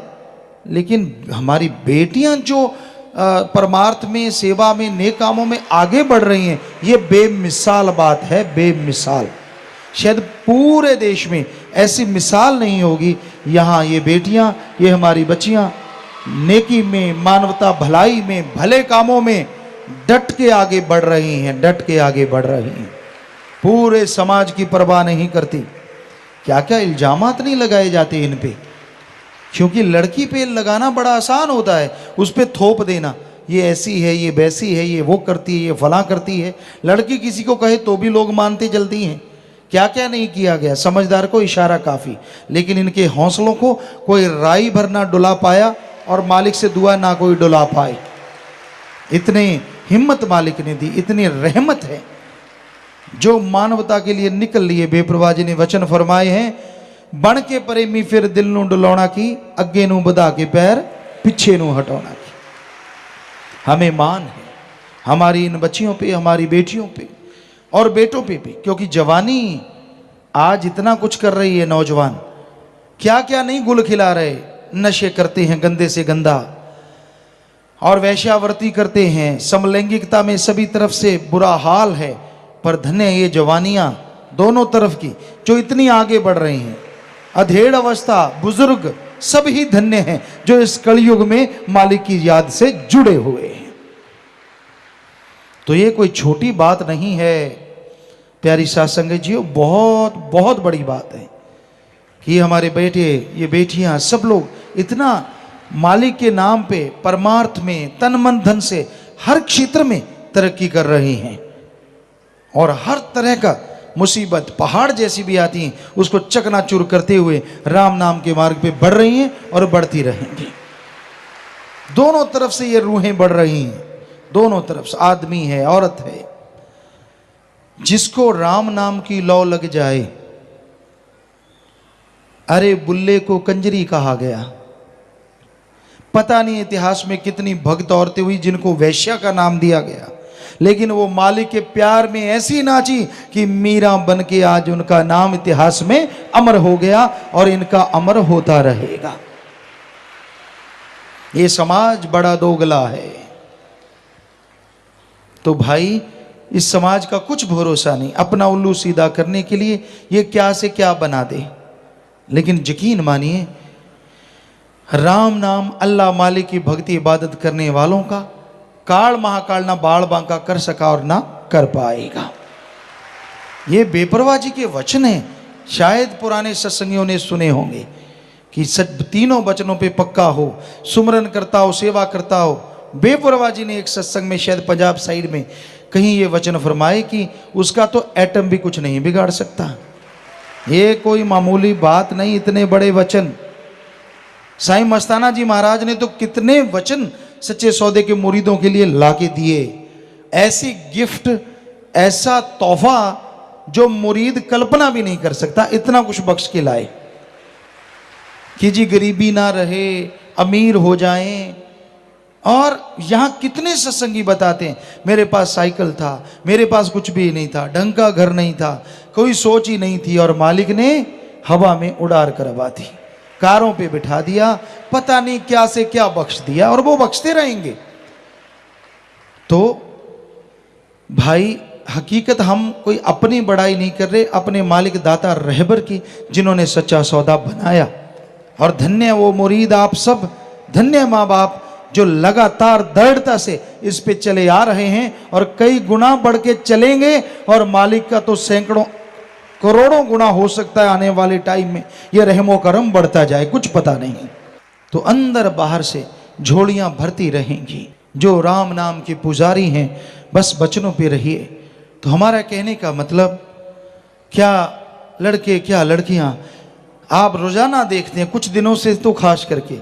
लेकिन हमारी बेटियां जो परमार्थ में, सेवा में, नेक कामों में आगे बढ़ रही हैं, ये बेमिसाल बात है, बेमिसाल। शायद पूरे देश में ऐसी मिसाल नहीं होगी। यहाँ ये बेटियां, ये हमारी बच्चियां नेकी में, मानवता भलाई में, भले कामों में डट के आगे बढ़ रही हैं, डट के आगे बढ़ रही हैं, पूरे समाज की परवाह नहीं करती। क्या क्या इल्जामात नहीं लगाए जाते इन पे, क्योंकि लड़की पे लगाना बड़ा आसान होता है, उस पे थोप देना, ये ऐसी है, ये वैसी है, ये वो करती है, ये फला करती है। लड़की किसी को कहे तो भी लोग मानते जल्दी हैं। क्या क्या नहीं किया गया, समझदार को इशारा काफ़ी। लेकिन इनके हौसलों को कोई राई भर ना डुला पाया, और मालिक से दुआ ना कोई डुला पाए। इतनी हिम्मत मालिक ने दी, इतनी रहमत है, जो मानवता के लिए निकल लिए। बेप्रवाह जी ने वचन फरमाए हैं, बन के प्रेमी फिर दिल नू डुलाउणा की, अगे नू बधा के पैर पिछे नू हटाउणा की। हमें मान है हमारी इन बच्चियों पे, हमारी बेटियों पे और बेटों पे भी, क्योंकि जवानी आज इतना कुछ कर रही है। नौजवान क्या क्या नहीं गुल खिला रहे, नशे करते हैं गंदे से गंदा, और वैश्यावर्ती करते हैं, समलैंगिकता में सभी तरफ से बुरा हाल है। पर धन्य ये जवानियां दोनों तरफ की जो इतनी आगे बढ़ रही हैं। अधेड़ अवस्था, बुजुर्ग, सब ही धन्य हैं जो इस कलयुग में मालिक की याद से जुड़े हुए हैं। तो ये कोई छोटी बात नहीं है प्यारी साध संगत जी, बहुत बहुत बड़ी बात है कि हमारे बेटे, ये बेटियां, सब लोग इतना मालिक के नाम पे, परमार्थ में, तन मन धन से हर क्षेत्र में तरक्की कर रही हैं। और हर तरह का मुसीबत पहाड़ जैसी भी आती हैं, उसको चकनाचूर करते हुए राम नाम के मार्ग पे बढ़ रही हैं और बढ़ती रहेंगी। दोनों तरफ से ये रूहें बढ़ रही हैं, दोनों तरफ से, आदमी है, औरत है। जिसको राम नाम की लौ लग जाए, अरे बुल्ले को कंजरी कहा गया। पता नहीं इतिहास में कितनी भक्त औरतें हुई जिनको वैश्या का नाम दिया गया, लेकिन वो मालिक के प्यार में ऐसी नाची कि मीरा बन के आज उनका नाम इतिहास में अमर हो गया और इनका अमर होता रहेगा। ये समाज बड़ा दोगला है। तो भाई, इस समाज का कुछ भरोसा नहीं, अपना उल्लू सीधा करने के लिए ये क्या से क्या बना दे। लेकिन यकीन मानिए, राम नाम, अल्लाह मालिक की भक्ति इबादत करने वालों का काल महाकाल ना बाल बांका कर सका और ना कर पाएगा। ये बेपरवाह जी के वचन हैं। शायद पुराने सत्संगियों ने सुने होंगे कि तीनों वचनों पे पक्का हो, सुमरन करता हो, सेवा करता हो। बेपरवाह जी ने एक सत्संग में, शायद पंजाब साइड में, कहीं ये वचन फरमाए कि उसका तो एटम भी कुछ नहीं बिगाड़ सकता। ये कोई मामूली बात नहीं, इतने बड़े वचन। साईं मस्ताना जी महाराज ने तो कितने वचन सच्चे सौदे के मुरीदों के लिए लाके दिए। ऐसी गिफ्ट, ऐसा तोहफा जो मुरीद कल्पना भी नहीं कर सकता, इतना कुछ बख्श के लाए कि जी गरीबी ना रहे, अमीर हो जाएं। और यहां कितने सत्संगी बताते हैं, मेरे पास साइकिल था, मेरे पास कुछ भी नहीं था, ढंग का घर नहीं था, कोई सोच ही नहीं थी, और मालिक ने हवा में उड़ार करवा दी, कारों पे बिठा दिया, पता नहीं क्या से क्या बख्श दिया, और वो बख्शते रहेंगे। तो भाई हकीकत हम कोई अपनी बड़ाई नहीं कर रहे, अपने मालिक दाता रहबर की, जिन्होंने सच्चा सौदा बनाया। और धन्य वो मुरीद आप सब, धन्य माँ बाप जो लगातार दृढ़ता से इस पे चले आ रहे हैं, और कई गुना बढ़ के चलेंगे, और मालिक का तो सैकड़ों करोड़ों गुना हो सकता है आने वाले टाइम में, ये रहमो करम बढ़ता जाए, कुछ पता नहीं। तो अंदर बाहर से झोलियां भरती रहेंगी। जो राम नाम के पुजारी हैं, बस बचनों पे रहिए। तो हमारा कहने का मतलब, क्या लड़के क्या लड़कियां, आप रोजाना देखते हैं, कुछ दिनों से तो खास करके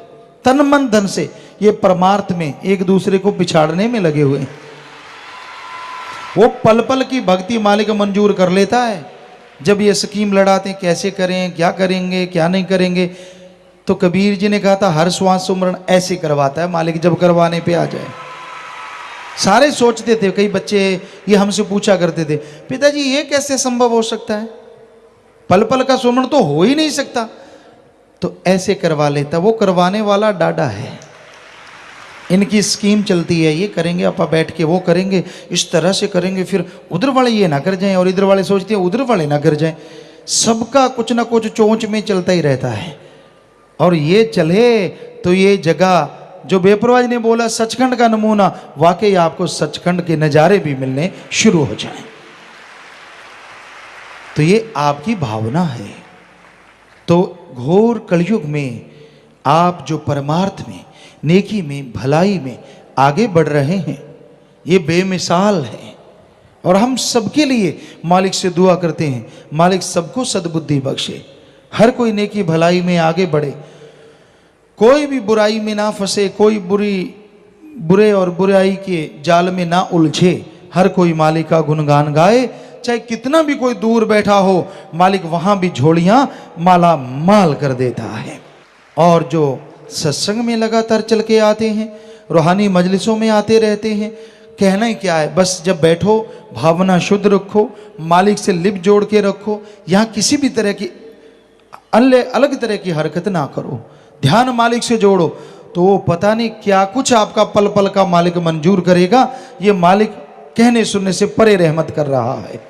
तन मन धन से ये परमार्थ में एक दूसरे को पिछाड़ने में लगे हुए हैं। वो पल पल की भक्ति मालिक मंजूर कर लेता है। जब ये स्कीम लड़ाते हैं, कैसे करें, क्या करेंगे, क्या नहीं करेंगे, तो कबीर जी ने कहा था हर श्वास सुमरण ऐसे करवाता है मालिक, जब करवाने पे आ जाए। सारे सोचते थे, कई बच्चे ये हमसे पूछा करते थे, पिताजी ये कैसे संभव हो सकता है, पल पल का सुमरण तो हो ही नहीं सकता। तो ऐसे करवा लेता, वो करवाने वाला डाडा है। इनकी स्कीम चलती है, ये करेंगे आपा बैठ के, वो करेंगे, इस तरह से करेंगे, फिर उधर वाले ये ना कर जाएं, और इधर वाले सोचते हैं उधर वाले ना कर जाएं। सबका कुछ ना कुछ चोंच में चलता ही रहता है। और ये चले तो ये जगह, जो बेपरवाह ने बोला सचखंड का नमूना, वाकई आपको सचखंड के नज़ारे भी मिलने शुरू हो जाएं। तो ये आपकी भावना है। तो घोर कलयुग में आप जो परमार्थ में, नेकी में, भलाई में आगे बढ़ रहे हैं, ये बेमिसाल है। और हम सबके लिए मालिक से दुआ करते हैं, मालिक सबको सद्बुद्धि बख्शे, हर कोई नेकी भलाई में आगे बढ़े, कोई भी बुराई में ना फंसे, कोई बुरे और बुराई के जाल में ना उलझे। हर कोई मालिक का गुणगान गाए, चाहे कितना भी कोई दूर बैठा हो, मालिक वहां भी झोलियां माला माल कर देता है। और जो सत्संग में लगातार चल के आते हैं, रूहानी मजलिसों में आते रहते हैं, कहना ही क्या है, बस जब बैठो भावना शुद्ध रखो, मालिक से लिप जोड़ के रखो, यहाँ किसी भी तरह की अलग तरह की हरकत ना करो, ध्यान मालिक से जोड़ो, तो वो पता नहीं क्या कुछ आपका पल पल का मालिक मंजूर करेगा। ये मालिक कहने सुनने से परे रहमत कर रहा है।